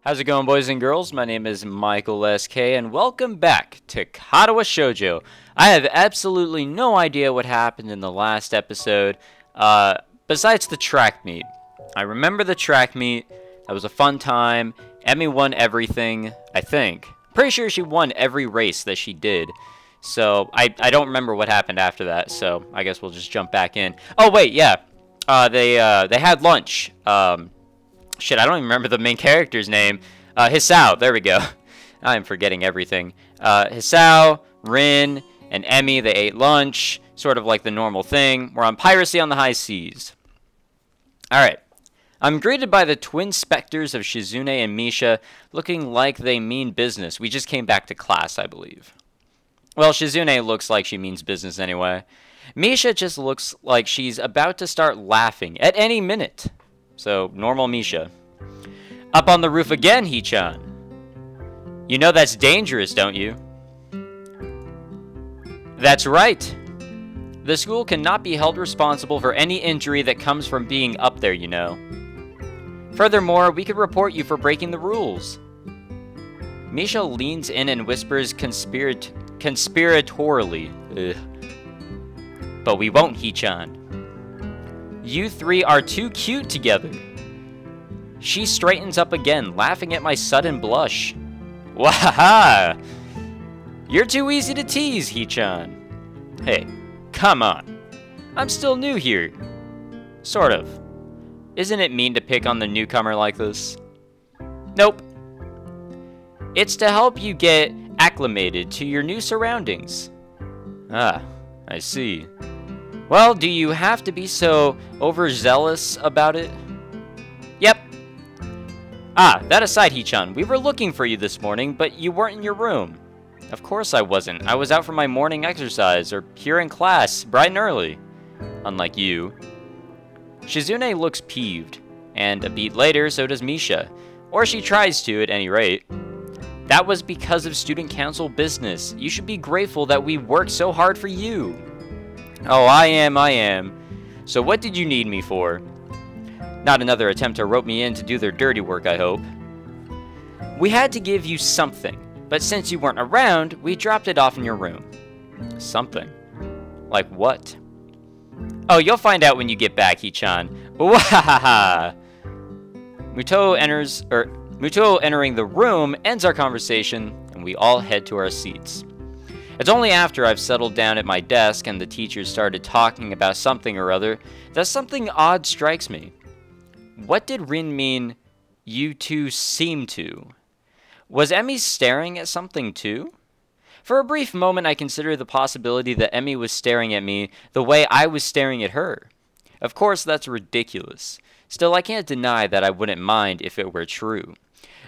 How's it going, boys and girls? My name is Michael SK, and welcome back to Katawa Shoujo. I have absolutely no idea what happened in the last episode, besides the track meet. I remember the track meet. That was a fun time. Emmy won everything, I think. Pretty sure she won every race that she did. So, I don't remember what happened after that, so I guess we'll just jump back in. Oh, wait, yeah. They had lunch. Shit, I don't even remember the main character's name. Hisao, there we go. I'm forgetting everything. Hisao, Rin, and Emmy, they ate lunch. Sort of like the normal thing. We're on piracy on the high seas. Alright. I'm greeted by the twin specters of Shizune and Misha, looking like they mean business. We just came back to class, I believe. Well, Shizune looks like she means business anyway. Misha just looks like she's about to start laughing at any minute. So, normal Misha. Up on the roof again, Hee-chan. You know that's dangerous, don't you? That's right. The school cannot be held responsible for any injury that comes from being up there, you know. Furthermore, we could report you for breaking the rules. Misha leans in and whispers conspiratorially. Ugh. But we won't, Hee-chan. You three are too cute together. She straightens up again, laughing at my sudden blush. Wahaha! You're too easy to tease, Hee-chan. Hey, come on. I'm still new here. Sort of. Isn't it mean to pick on the newcomer like this? Nope. It's to help you get acclimated to your new surroundings. Ah, I see. Well, do you have to be so overzealous about it? Yep. Ah, that aside, Hee-chan, we were looking for you this morning, but you weren't in your room. Of course I wasn't. I was out for my morning exercise, or here in class, bright and early. Unlike you. Shizune looks peeved, and a beat later, so does Misha. Or she tries to, at any rate. That was because of student council business. You should be grateful that we worked so hard for you. Oh, I am. So what did you need me for? Not another attempt to rope me in to do their dirty work, I hope. We had to give you something, but since you weren't around, we dropped it off in your room. Something? Like what? Oh, you'll find out when you get back, Hee-chan. Wahaha! Muto entering the room ends our conversation, and we all head to our seats. It's only after I've settled down at my desk and the teachers started talking about something or other that something odd strikes me. What did Rin mean, you two seem to? Was Emmy staring at something too? For a brief moment I considered the possibility that Emmy was staring at me the way I was staring at her. Of course that's ridiculous. Still, I can't deny that I wouldn't mind if it were true.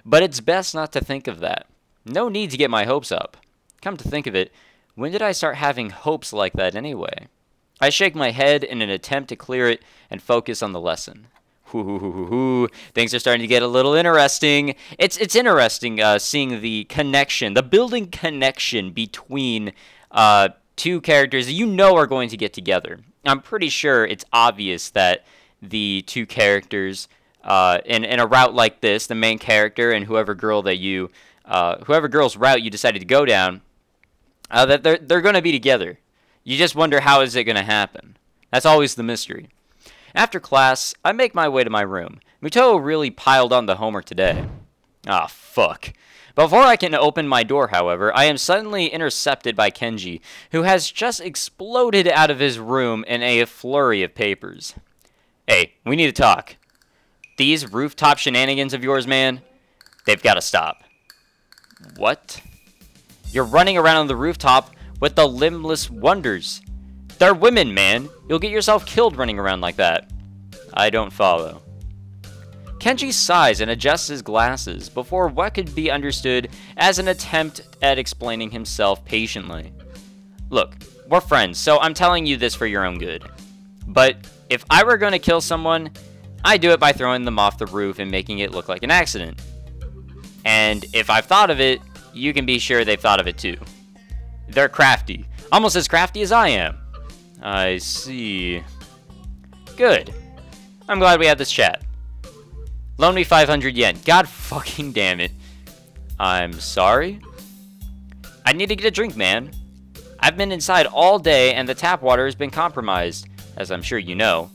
But it's best not to think of that. No need to get my hopes up. Come to think of it, when did I start having hopes like that anyway? I shake my head in an attempt to clear it and focus on the lesson. Things are starting to get a little interesting. It's interesting seeing the connection, the building connection between two characters that you know are going to get together. I'm pretty sure it's obvious that the two characters in a route like this, the main character and whoever girl's route you decided to go down, that they're going to be together. You just wonder how is it going to happen. That's always the mystery. After class, I make my way to my room. Muto really piled on the homework today. Ah, fuck. Before I can open my door, however, I am suddenly intercepted by Kenji, who has just exploded out of his room in a flurry of papers. Hey, we need to talk. These rooftop shenanigans of yours, man, they've got to stop. What? You're running around on the rooftop with the limbless wonders. They're women, man. You'll get yourself killed running around like that. I don't follow. Kenji sighs and adjusts his glasses before what could be understood as an attempt at explaining himself patiently. Look, we're friends, so I'm telling you this for your own good. But if I were going to kill someone, I do it by throwing them off the roof and making it look like an accident. And if I've thought of it, you can be sure they've thought of it too. They're crafty. Almost as crafty as I am. I see. Good. I'm glad we had this chat. Loan me 500 yen. God fucking damn it. I'm sorry? I need to get a drink, man. I've been inside all day and the tap water has been compromised, as I'm sure you know.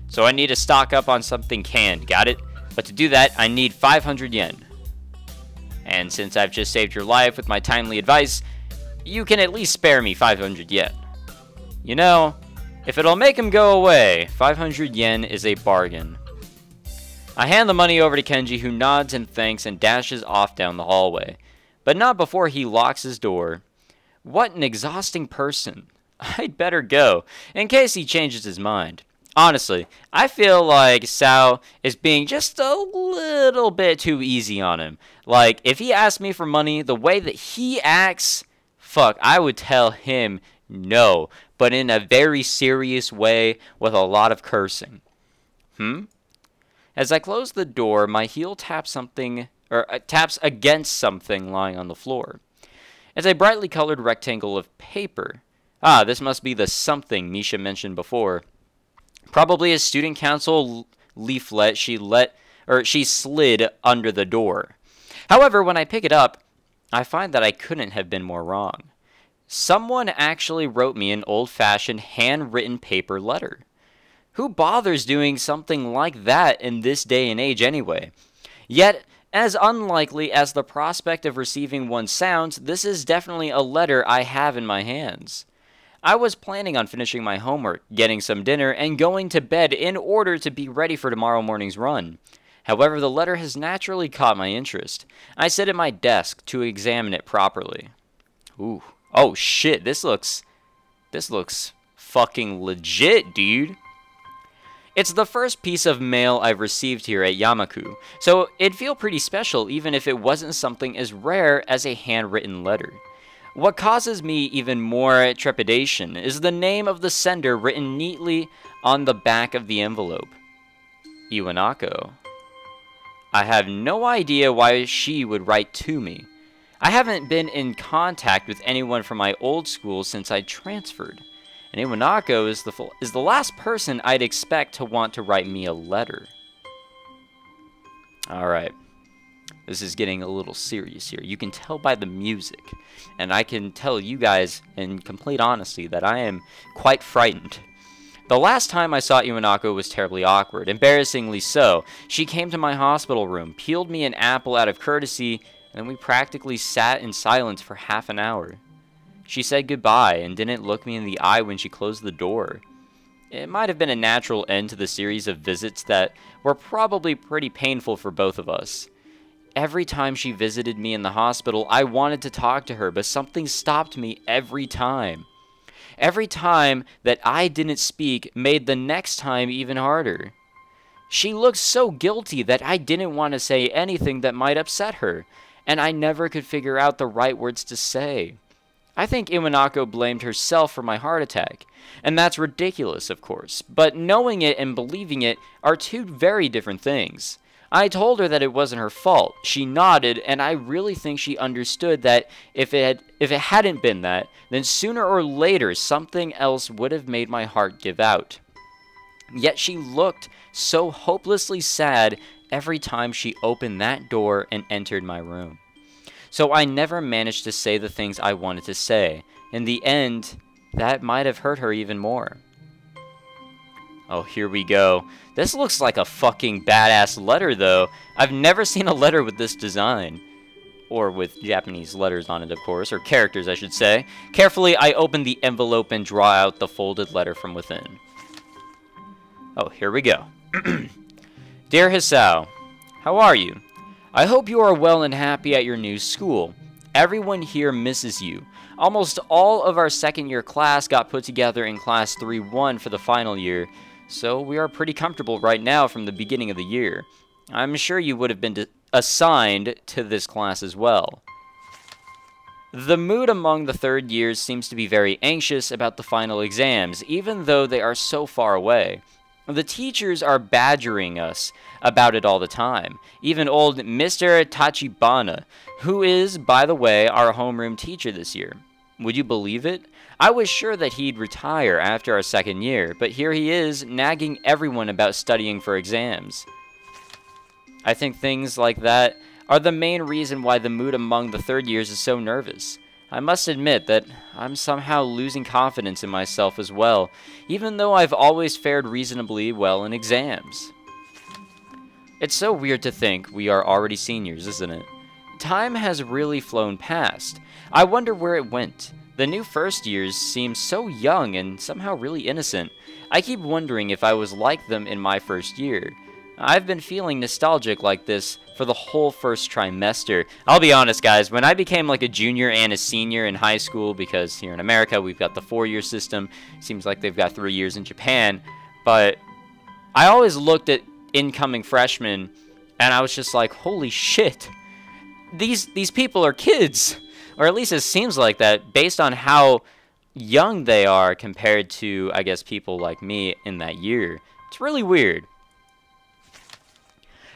So I need to stock up on something canned, got it? But to do that, I need 500 yen. And since I've just saved your life with my timely advice, you can at least spare me 500 yen. You know, if it'll make him go away, 500 yen is a bargain. I hand the money over to Kenji, who nods and thanks and dashes off down the hallway. But not before he locks his door. What an exhausting person. I'd better go, in case he changes his mind. Honestly, I feel like Sao is being just a little bit too easy on him. Like, if he asked me for money, the way that he acts, fuck, I would tell him no, but in a very serious way with a lot of cursing. As I close the door, my heel taps against something lying on the floor. It's a brightly colored rectangle of paper. Ah, this must be the something Misha mentioned before. Probably a student council leaflet she slid under the door. However, when I pick it up, I find that I couldn't have been more wrong. Someone actually wrote me an old-fashioned handwritten paper letter. Who bothers doing something like that in this day and age anyway? Yet, as unlikely as the prospect of receiving one sounds, this is definitely a letter I have in my hands. I was planning on finishing my homework, getting some dinner, and going to bed in order to be ready for tomorrow morning's run. However, the letter has naturally caught my interest. I sit at my desk to examine it properly. Ooh. Oh shit, this looks fucking legit, dude. It's the first piece of mail I've received here at Yamaku, so it'd feel pretty special even if it wasn't something as rare as a handwritten letter. What causes me even more trepidation is the name of the sender written neatly on the back of the envelope. Iwanako. I have no idea why she would write to me. I haven't been in contact with anyone from my old school since I transferred. And Iwanako is the last person I'd expect to want to write me a letter. Alright. This is getting a little serious here. You can tell by the music. And I can tell you guys in complete honesty that I am quite frightened. The last time I saw Iwanako was terribly awkward. Embarrassingly so. She came to my hospital room, peeled me an apple out of courtesy, and then we practically sat in silence for half an hour. She said goodbye and didn't look me in the eye when she closed the door. It might have been a natural end to the series of visits that were probably pretty painful for both of us. Every time she visited me in the hospital, I wanted to talk to her, but something stopped me every time. Every time that I didn't speak made the next time even harder. She looked so guilty that I didn't want to say anything that might upset her, and I never could figure out the right words to say. I think Iwanako blamed herself for my heart attack, and that's ridiculous, of course, but knowing it and believing it are two very different things. I told her that it wasn't her fault. She nodded, and I really think she understood that if it hadn't been that, then sooner or later something else would have made my heart give out. Yet she looked so hopelessly sad every time she opened that door and entered my room. So I never managed to say the things I wanted to say. In the end, that might have hurt her even more. Oh, here we go. This looks like a fucking badass letter, though. I've never seen a letter with this design. Or with Japanese letters on it, of course. Or characters, I should say. Carefully, I open the envelope and draw out the folded letter from within. Oh, here we go. Dear Hisao, how are you? I hope you are well and happy at your new school. Everyone here misses you. Almost all of our second-year class got put together in Class 3-1 for the final year, so we are pretty comfortable right now from the beginning of the year. I'm sure you would have been assigned to this class as well. The mood among the third years seems to be very anxious about the final exams, even though they are so far away. The teachers are badgering us about it all the time. Even old Mr. Tachibana, who is, by the way, our homeroom teacher this year. Would you believe it? I was sure that he'd retire after our second year, but here he is, nagging everyone about studying for exams. I think things like that are the main reason why the mood among the third years is so nervous. I must admit that I'm somehow losing confidence in myself as well, even though I've always fared reasonably well in exams. It's so weird to think we are already seniors, isn't it? Time has really flown past. I wonder where it went. The new first years seem so young and somehow really innocent. I keep wondering if I was like them in my first year. I've been feeling nostalgic like this for the whole first trimester. I'll be honest, guys, when I became like a junior and a senior in high school, because here in America we've got the 4-year system, seems like they've got 3 years in Japan, but I always looked at incoming freshmen and I was just like, holy shit, these people are kids, or at least it seems like that based on how young they are compared to, I guess, people like me in that year. It's really weird.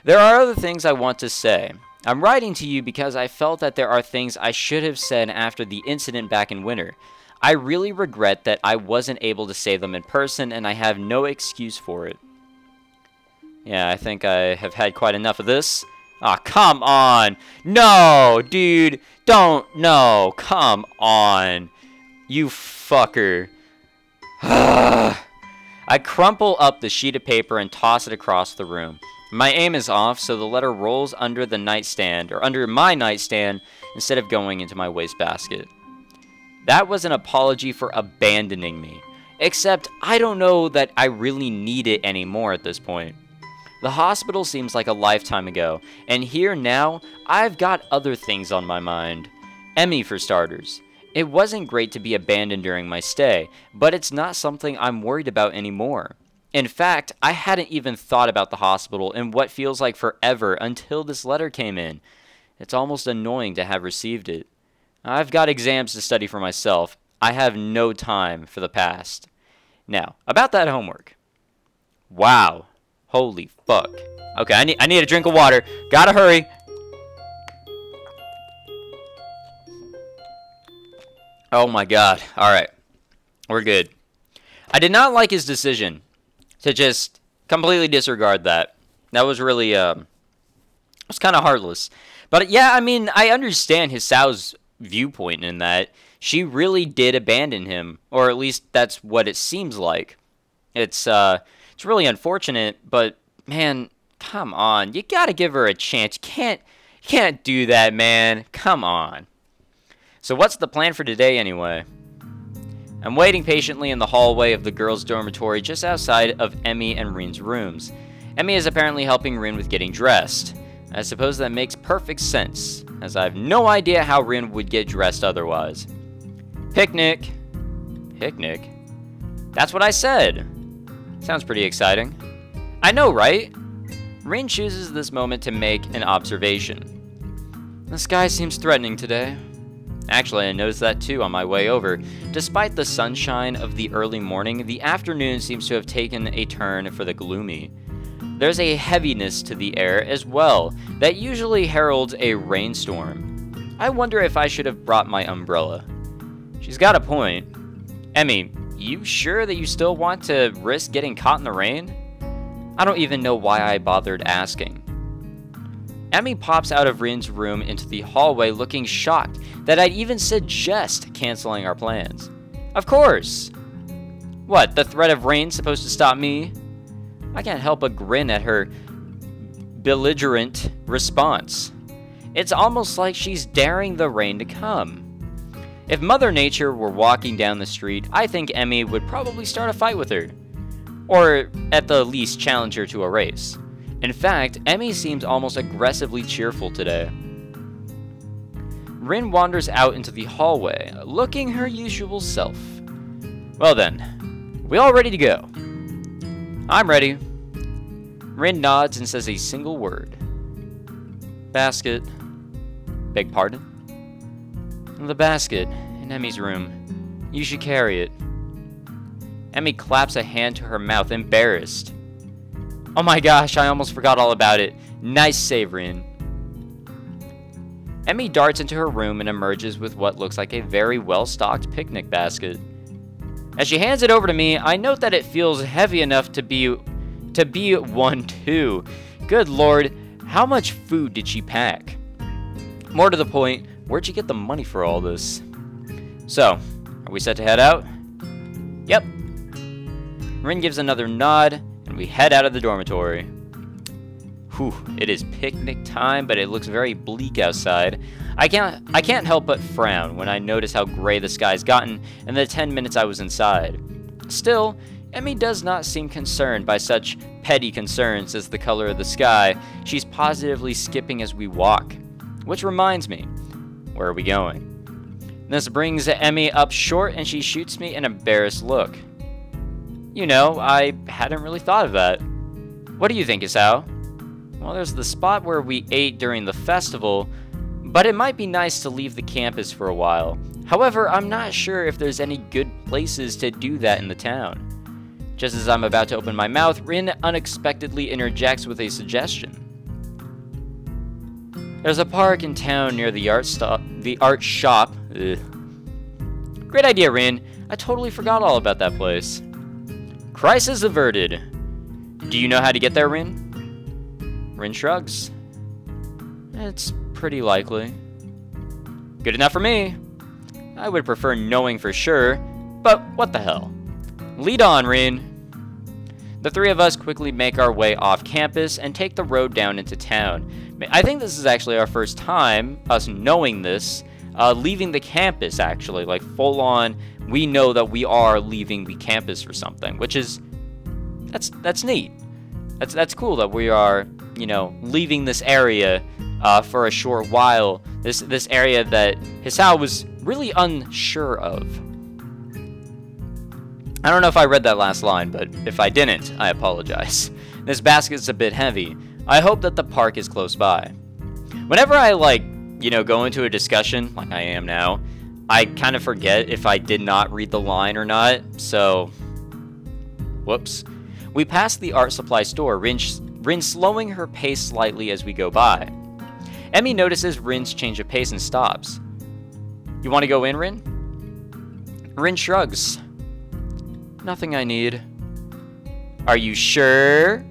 There are other things I want to say. I'm writing to you because I felt that there are things I should have said after the incident back in winter. I really regret that I wasn't able to say them in person, and I have no excuse for it. Yeah, I think I have had quite enough of this. Aw, come on! No, dude! Don't! No! Come on! You fucker. I crumple up the sheet of paper and toss it across the room. My aim is off, so the letter rolls under the nightstand, or under my nightstand, instead of going into my wastebasket. That was an apology for abandoning me. Except, I don't know that I really need it anymore at this point. The hospital seems like a lifetime ago, and here now, I've got other things on my mind. Emmy, for starters. It wasn't great to be abandoned during my stay, but it's not something I'm worried about anymore. In fact, I hadn't even thought about the hospital in what feels like forever until this letter came in. It's almost annoying to have received it. I've got exams to study for myself. I have no time for the past. Now, about that homework. Wow. Holy fuck. Okay, I need a drink of water. Gotta hurry. Oh my god. Alright. We're good. I did not like his decision to just completely disregard that. That was really, it was kind of heartless. But yeah, I mean, I understand Hisao's viewpoint in that she really did abandon him, or at least that's what it seems like. It's really unfortunate, but man, come on, you gotta give her a chance. You can't do that, man. Come on. So what's the plan for today anyway? I'm waiting patiently in the hallway of the girls' dormitory just outside of Emmy and Rin's rooms. Emmy is apparently helping Rin with getting dressed. I suppose that makes perfect sense, as I have no idea how Rin would get dressed otherwise. Picnic. Picnic? That's what I said. Sounds pretty exciting. I know, right? Rin chooses this moment to make an observation. The sky seems threatening today. Actually, I noticed that too on my way over. Despite the sunshine of the early morning, the afternoon seems to have taken a turn for the gloomy. There's a heaviness to the air as well that usually heralds a rainstorm. I wonder if I should have brought my umbrella. She's got a point. Emmy, you sure that you still want to risk getting caught in the rain? I don't even know why I bothered asking. Emmy pops out of Rin's room into the hallway looking shocked that I'd even suggest canceling our plans. Of course! What, the threat of rain supposed to stop me? I can't help but grin at her belligerent response. It's almost like she's daring the rain to come. If Mother Nature were walking down the street, I think Emmy would probably start a fight with her. Or at the least challenge her to a race. In fact, Emmy seems almost aggressively cheerful today. Rin wanders out into the hallway, looking her usual self. Well then, we all ready to go? I'm ready. Rin nods and says a single word. Basket. Beg pardon? The basket in Emmy's room. You should carry it. Emmy claps a hand to her mouth, embarrassed. Oh my gosh, I almost forgot all about it. Nice save, Rin. Emmy darts into her room and emerges with what looks like a very well-stocked picnic basket. As she hands it over to me, I note that it feels heavy enough to be one too. Good lord, How much food did she pack? More to the point, where'd she get the money for all this? So, are we set to head out? Yep. Rin gives another nod, and we head out of the dormitory. Whew, it is picnic time, but it looks very bleak outside. I can't help but frown when I notice how gray the sky's gotten in the 10 minutes I was inside. Still, Emmy does not seem concerned by such petty concerns as the color of the sky. She's positively skipping as we walk. Which reminds me, where are we going? This brings Emmy up short and she shoots me an embarrassed look. You know, I hadn't really thought of that. What do you think, Hisao? Well, there's the spot where we ate during the festival, but it might be nice to leave the campus for a while. However, I'm not sure if there's any good places to do that in the town. Just as I'm about to open my mouth, Rin unexpectedly interjects with a suggestion. There's a park in town near the art shop. Ugh. Great idea, Rin. I totally forgot all about that place. Crisis averted. Do you know how to get there, Rin? Rin shrugs. It's pretty likely. Good enough for me. I would prefer knowing for sure, but what the hell. Lead on, Rin. The three of us quickly make our way off campus and take the road down into town. I think this is actually our first time, us knowing this, leaving the campus actually, like full on, we know that we are leaving the campus for something, which is, that's neat. That's cool that we are, you know, leaving this area for a short while, this area that Hisao was really unsure of. I don't know if I read that last line, but if I didn't, I apologize. This basket's a bit heavy. I hope that the park is close by. Whenever I, go into a discussion, like I am now, I kind of forget if I did not read the line or not, so... Whoops. We pass the art supply store, Rin slowing her pace slightly as we go by. Emmy notices Rin's change of pace and stops. You want to go in, Rin? Rin shrugs. Nothing I need. Are you sure?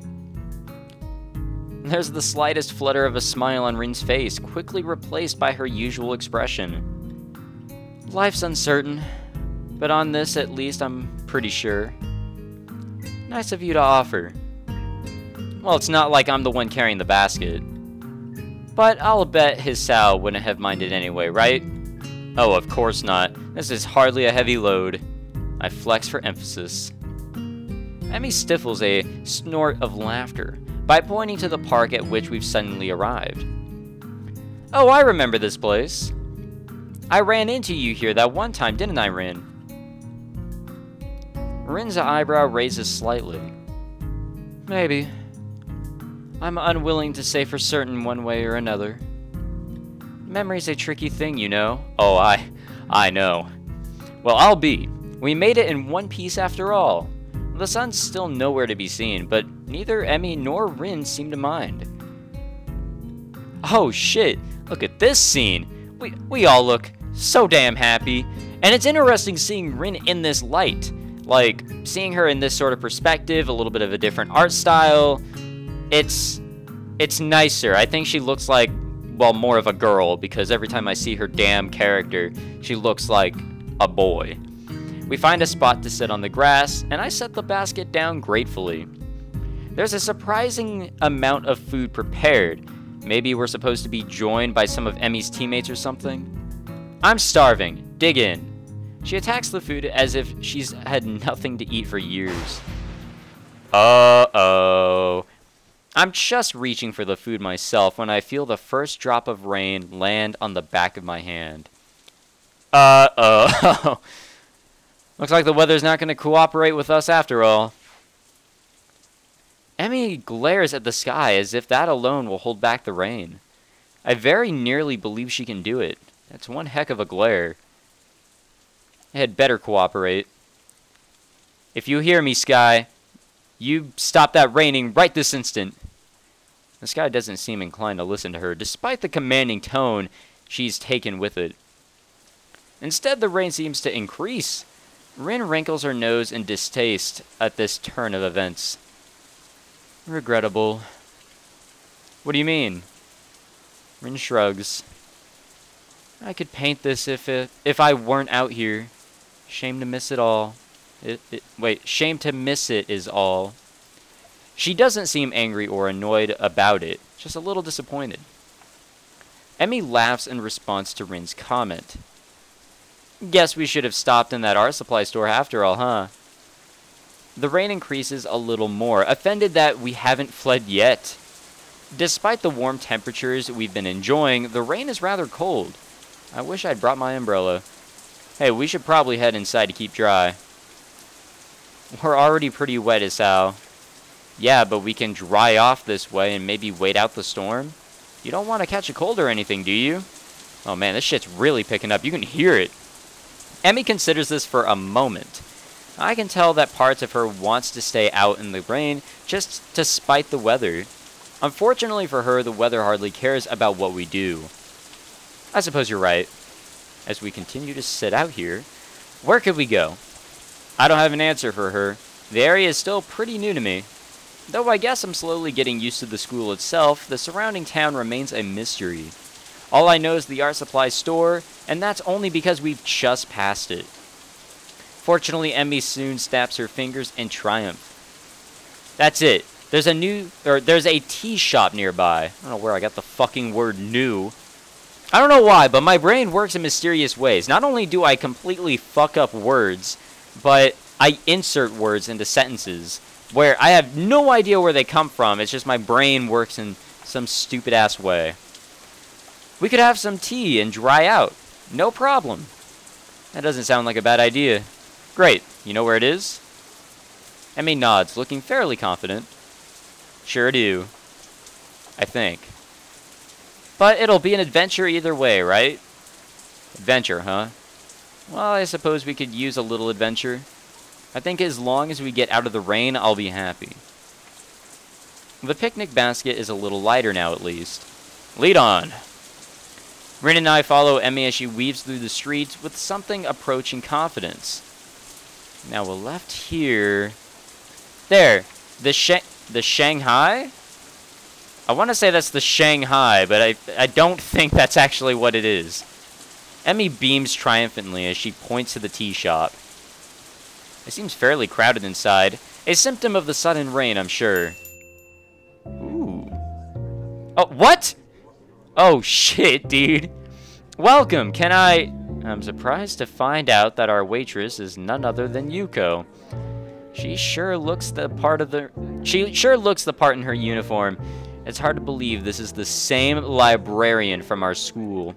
There's the slightest flutter of a smile on Rin's face, quickly replaced by her usual expression. Life's uncertain, but on this at least I'm pretty sure. Nice of you to offer. Well, it's not like I'm the one carrying the basket. But I'll bet Hisao wouldn't have minded anyway, right? Oh, of course not. This is hardly a heavy load. I flex for emphasis. Emmy stifles a snort of laughter by pointing to the park at which we've suddenly arrived. Oh, I remember this place. I ran into you here that one time, didn't I, Rin? Rin's eyebrow raises slightly. Maybe. I'm unwilling to say for certain one way or another. Memory's a tricky thing, you know. Oh, I know. Well, I'll be. We made it in one piece after all. The sun's still nowhere to be seen, but neither Emmy nor Rin seem to mind. Oh shit, look at this scene. We all look so damn happy. And it's interesting seeing Rin in this light. Like, seeing her in this sort of perspective, a little bit of a different art style. It's nicer. I think she looks like, well, more of a girl, because every time I see her damn character, she looks like a boy. We find a spot to sit on the grass, and I set the basket down gratefully. There's a surprising amount of food prepared. Maybe we're supposed to be joined by some of Emmy's teammates or something? I'm starving. Dig in. She attacks the food as if she's had nothing to eat for years. Uh-oh. I'm just reaching for the food myself when I feel the first drop of rain land on the back of my hand. Uh-oh. Looks like the weather's not going to cooperate with us after all. Emmy glares at the sky as if that alone will hold back the rain. I very nearly believe she can do it. That's one heck of a glare. I had better cooperate. If you hear me, Sky, you stop that raining right this instant. The sky doesn't seem inclined to listen to her, despite the commanding tone she's taken with it. Instead, the rain seems to increase. Rin wrinkles her nose in distaste at this turn of events. Regrettable. What do you mean? Rin shrugs. I could paint this if I weren't out here. Shame to miss it all. Wait, shame to miss it is all. She doesn't seem angry or annoyed about it, just a little disappointed. Emmy laughs in response to Rin's comment. Guess we should have stopped in that art supply store after all, huh? The rain increases a little more, offended that we haven't fled yet. Despite the warm temperatures we've been enjoying, the rain is rather cold. I wish I'd brought my umbrella. Hey, we should probably head inside to keep dry. We're already pretty wet, Hisao. Yeah, but we can dry off this way and maybe wait out the storm. You don't want to catch a cold or anything, do you? Oh man, this shit's really picking up. You can hear it. Emmy considers this for a moment. I can tell that parts of her wants to stay out in the rain just to spite the weather. Unfortunately for her, the weather hardly cares about what we do. I suppose you're right. As we continue to sit out here, where could we go? I don't have an answer for her. The area is still pretty new to me. Though I guess I'm slowly getting used to the school itself, the surrounding town remains a mystery. All I know is the art supply store, and that's only because we've just passed it. Fortunately, Emmy soon snaps her fingers in triumph. That's it. There's a tea shop nearby. I don't know where I got the fucking word new. I don't know why, but my brain works in mysterious ways. Not only do I completely fuck up words, but I insert words into sentences where I have no idea where they come from. It's just my brain works in some stupid-ass way. We could have some tea and dry out. No problem. That doesn't sound like a bad idea. Great. You know where it is? Emmy nods, looking fairly confident. Sure do. I think. But it'll be an adventure either way, right? Adventure, huh? Well, I suppose we could use a little adventure. I think as long as we get out of the rain, I'll be happy. The picnic basket is a little lighter now, at least. Lead on! Rin and I follow Emmy as she weaves through the streets with something approaching confidence. Now we're left here. There! The Shanghai? I want to say that's the Shanghai, but I don't think that's actually what it is. Emmy beams triumphantly as she points to the tea shop. It seems fairly crowded inside. A symptom of the sudden rain, I'm sure. Ooh. Oh, what? Oh, shit, dude. Welcome, I'm surprised to find out that our waitress is none other than Yuko. She sure looks the part in her uniform. It's hard to believe this is the same librarian from our school.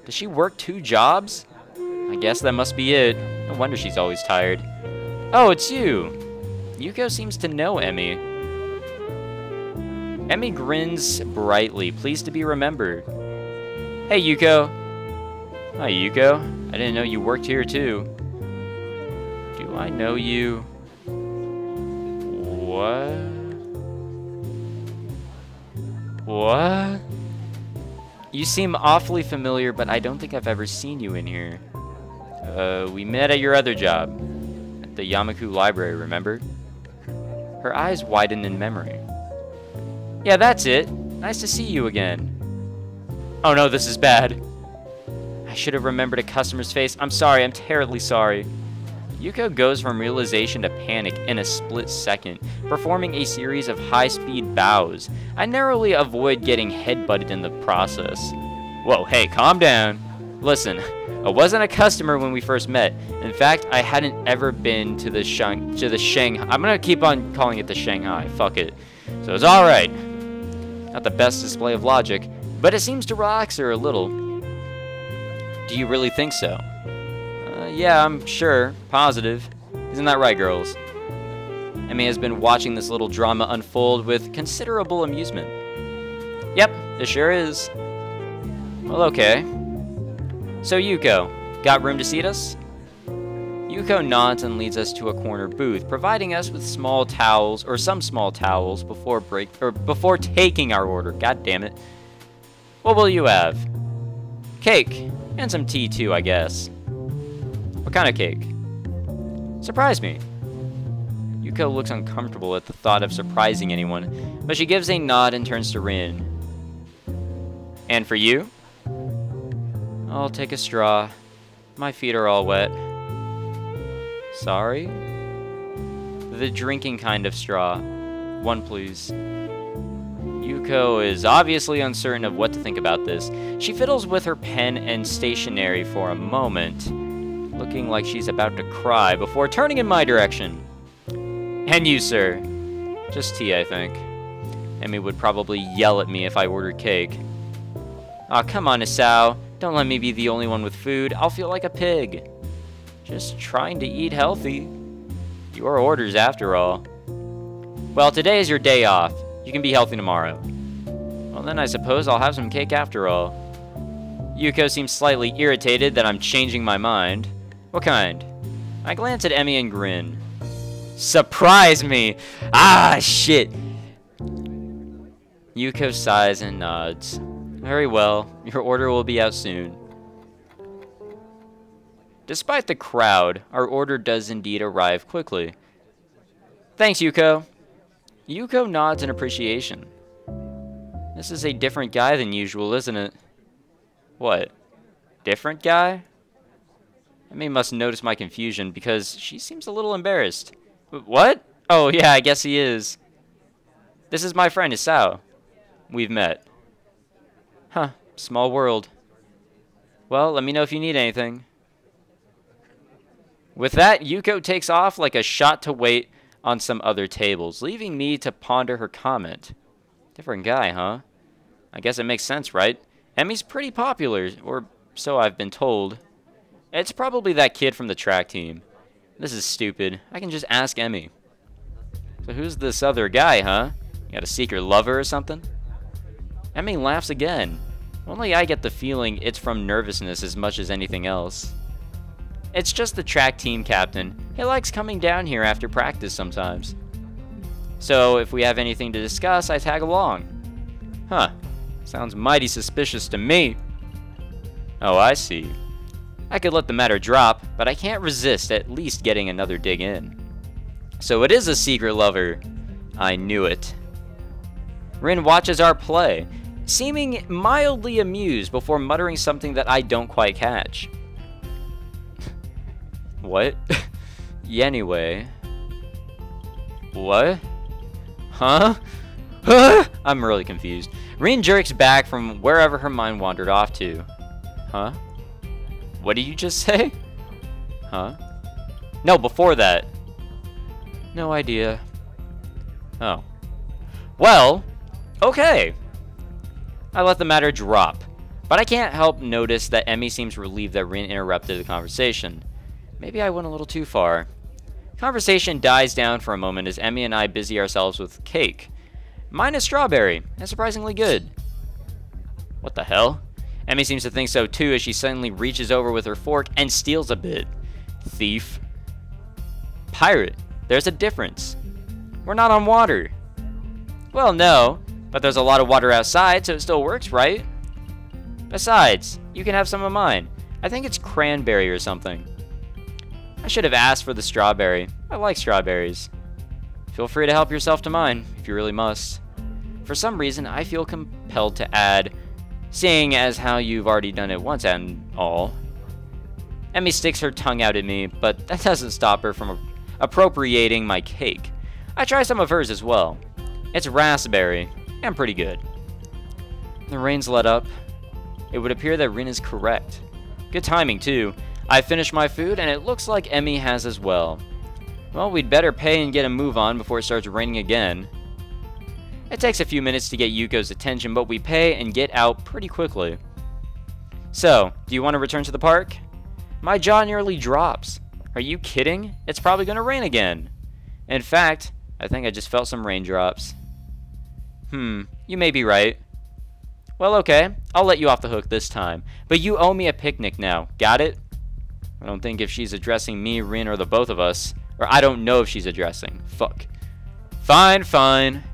Does she work 2 jobs? I guess that must be it. No wonder she's always tired. Oh, it's you! Yuko seems to know Emmy. Emmy grins brightly, pleased to be remembered. Hey, Yuko. Hi, Yuko. I didn't know you worked here, too. Do I know you? What? What? You seem awfully familiar, but I don't think I've ever seen you in here. We met at your other job. At the Yamaku library, remember? Her eyes widen in memory. Yeah, that's it. Nice to see you again. Oh no, this is bad. I should have remembered a customer's face. I'm sorry, I'm terribly sorry. Yuko goes from realization to panic in a split second, performing a series of high-speed bows. I narrowly avoid getting headbutted in the process. Whoa, hey, calm down. Listen, I wasn't a customer when we first met. In fact, I hadn't ever been to the Shanghai. I'm gonna keep on calling it the Shanghai. Fuck it. So it's alright. Not the best display of logic, but it seems to relax her a little. Do you really think so? Yeah, I'm sure. Positive. Isn't that right, girls? Emmy has been watching this little drama unfold with considerable amusement. Yep, it sure is. Well, okay. So, Yuko, got room to seat us? Yuko nods and leads us to a corner booth, providing us with small towels, or some small towels, before taking our order. God damn it. What will you have? Cake. And some tea, too, I guess. What kind of cake? Surprise me. Yuko looks uncomfortable at the thought of surprising anyone, but she gives a nod and turns to Rin. And for you? I'll take a straw. My feet are all wet. Sorry? The drinking kind of straw. One, please. Yuko is obviously uncertain of what to think about this. She fiddles with her pen and stationery for a moment, looking like she's about to cry before turning in my direction. And you, sir. Just tea, I think. Emmy would probably yell at me if I ordered cake. Aw, come on, Hisao. Don't let me be the only one with food. I'll feel like a pig. Just trying to eat healthy. Your orders, after all. Well, today is your day off. You can be healthy tomorrow. Well, then I suppose I'll have some cake after all. Yuko seems slightly irritated that I'm changing my mind. What kind? I glance at Emmy and grin. Surprise me! Ah, shit! Yuko sighs and nods. Very well. Your order will be out soon. Despite the crowd, our order does indeed arrive quickly. Thanks, Yuko. Yuko nods in appreciation. This is a different guy than usual, isn't it? What? Different guy? Emmy must notice my confusion because she seems a little embarrassed. What? Oh, yeah, I guess he is. This is my friend, Hisao. We've met. Huh, small world. Well, let me know if you need anything. With that, Yuko takes off like a shot to wait on some other tables, leaving me to ponder her comment. Different guy, huh? I guess it makes sense, right? Emmy's pretty popular, or so I've been told. It's probably that kid from the track team. This is stupid. I can just ask Emmy. So who's this other guy, huh? You got a secret lover or something? Emmy laughs again. Only I get the feeling it's from nervousness as much as anything else. It's just the track team captain. He likes coming down here after practice sometimes. So if we have anything to discuss, I tag along. Huh. Sounds mighty suspicious to me. Oh, I see. I could let the matter drop, but I can't resist at least getting another dig in. So it is a secret lover. I knew it. Rin watches our play, seeming mildly amused before muttering something that I don't quite catch. What? Anyway. What? Huh? I'm really confused. Rin jerks back from wherever her mind wandered off to. Huh? What did you just say? Huh? No, before that. No idea. Oh. Well, okay. I let the matter drop, but I can't help notice that Emmy seems relieved that Rin interrupted the conversation. Maybe I went a little too far. Conversation dies down for a moment as Emmy and I busy ourselves with cake. Mine is strawberry, and surprisingly good. What the hell? Emmy seems to think so too as she suddenly reaches over with her fork and steals a bit. Thief. Pirate. There's a difference. We're not on water. Well, no, but there's a lot of water outside, so it still works, right? Besides, you can have some of mine. I think it's cranberry or something. I should have asked for the strawberry. I like strawberries. Feel free to help yourself to mine, if you really must. For some reason, I feel compelled to add, seeing as how you've already done it once and all. Emmy sticks her tongue out at me, but that doesn't stop her from appropriating my cake. I try some of hers as well. It's raspberry, and pretty good. The rain's let up. It would appear that Rin is correct. Good timing, too. I finished my food, and it looks like Emmy has as well. Well, we'd better pay and get a move on before it starts raining again. It takes a few minutes to get Yuko's attention, but we pay and get out pretty quickly. So, do you want to return to the park? My jaw nearly drops. Are you kidding? It's probably going to rain again. In fact, I think I just felt some raindrops. You may be right. Well, okay, I'll let you off the hook this time. But you owe me a picnic now, got it? I don't think if she's addressing me, Rin, or the both of us. Or I don't know if she's addressing. Fuck. Fine, fine.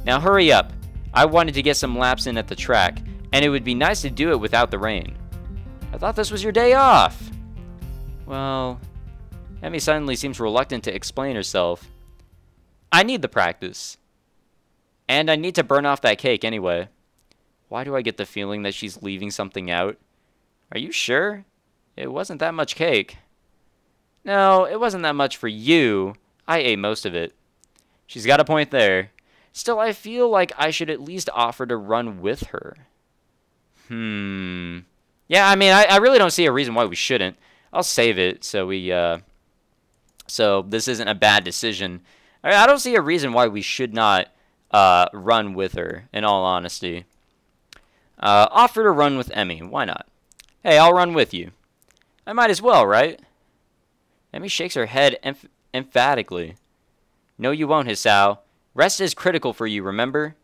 Now hurry up. I wanted to get some laps in at the track, and it would be nice to do it without the rain. I thought this was your day off. Well, Emmy suddenly seems reluctant to explain herself. I need the practice. And I need to burn off that cake anyway. Why do I get the feeling that she's leaving something out? Are you sure? It wasn't that much cake. No, it wasn't that much for you. I ate most of it. She's got a point there. Still, I feel like I should at least offer to run with her. Yeah, I mean, I really don't see a reason why we shouldn't. I'll save it so this isn't a bad decision. I don't see a reason why we should not run with her, in all honesty. Offer to run with Emmy. Why not? Hey, I'll run with you. I might as well, right? Emmy shakes her head emphatically. No, you won't, Hisao. Rest is critical for you, remember?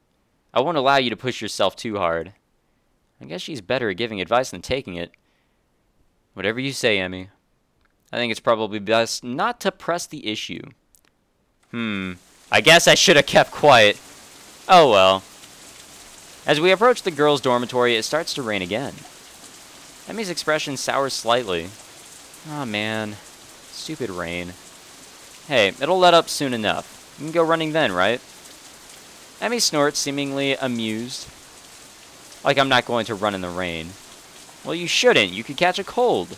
I won't allow you to push yourself too hard. I guess she's better at giving advice than taking it. Whatever you say, Emmy. I think it's probably best not to press the issue. I guess I should have kept quiet. Oh well. As we approach the girls' dormitory, it starts to rain again. Emmy's expression sours slightly. Aw, man. Stupid rain. Hey, it'll let up soon enough. You can go running then, right? Emmy snorts, seemingly amused. Like I'm not going to run in the rain. Well, you shouldn't. You could catch a cold.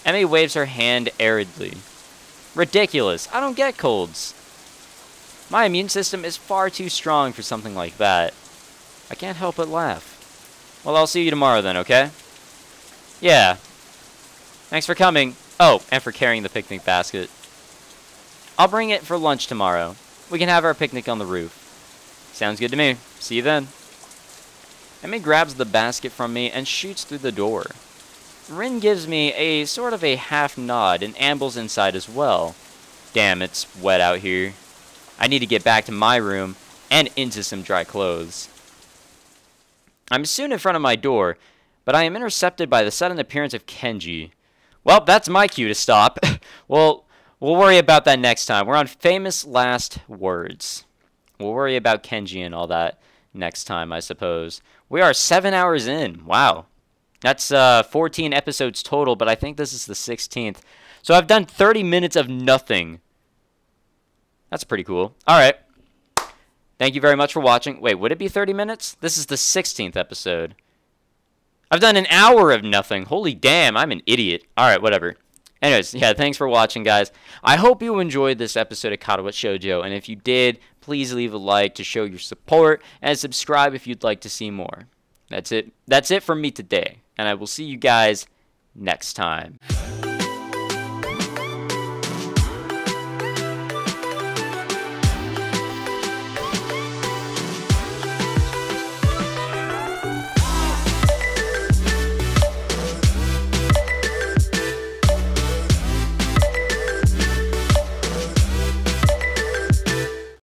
Emmy waves her hand aridly. Ridiculous. I don't get colds. My immune system is far too strong for something like that. I can't help but laugh. Well, I'll see you tomorrow then, okay? Yeah. Thanks for coming. Oh, and for carrying the picnic basket. I'll bring it for lunch tomorrow. We can have our picnic on the roof. Sounds good to me. See you then. Emmy grabs the basket from me and shoots through the door. Rin gives me a sort of a half nod and ambles inside as well. Damn, it's wet out here. I need to get back to my room and into some dry clothes. I'm soon in front of my door, but I am intercepted by the sudden appearance of Kenji. Well, that's my cue to stop. Well, we'll worry about that next time. We're on famous last words. We'll worry about Kenji and all that next time, I suppose. We are 7 hours in. Wow. That's 14 episodes total, but I think this is the 16th. So I've done 30 minutes of nothing. That's pretty cool. All right. Thank you very much for watching. Wait, would it be 30 minutes? This is the 16th episode. I've done an hour of nothing. Holy damn, I'm an idiot. All right, whatever. Anyways, yeah, thanks for watching, guys. I hope you enjoyed this episode of Katawa Shoujo, and if you did, please leave a like to show your support, and subscribe if you'd like to see more. That's it. That's it from me today, and I will see you guys next time.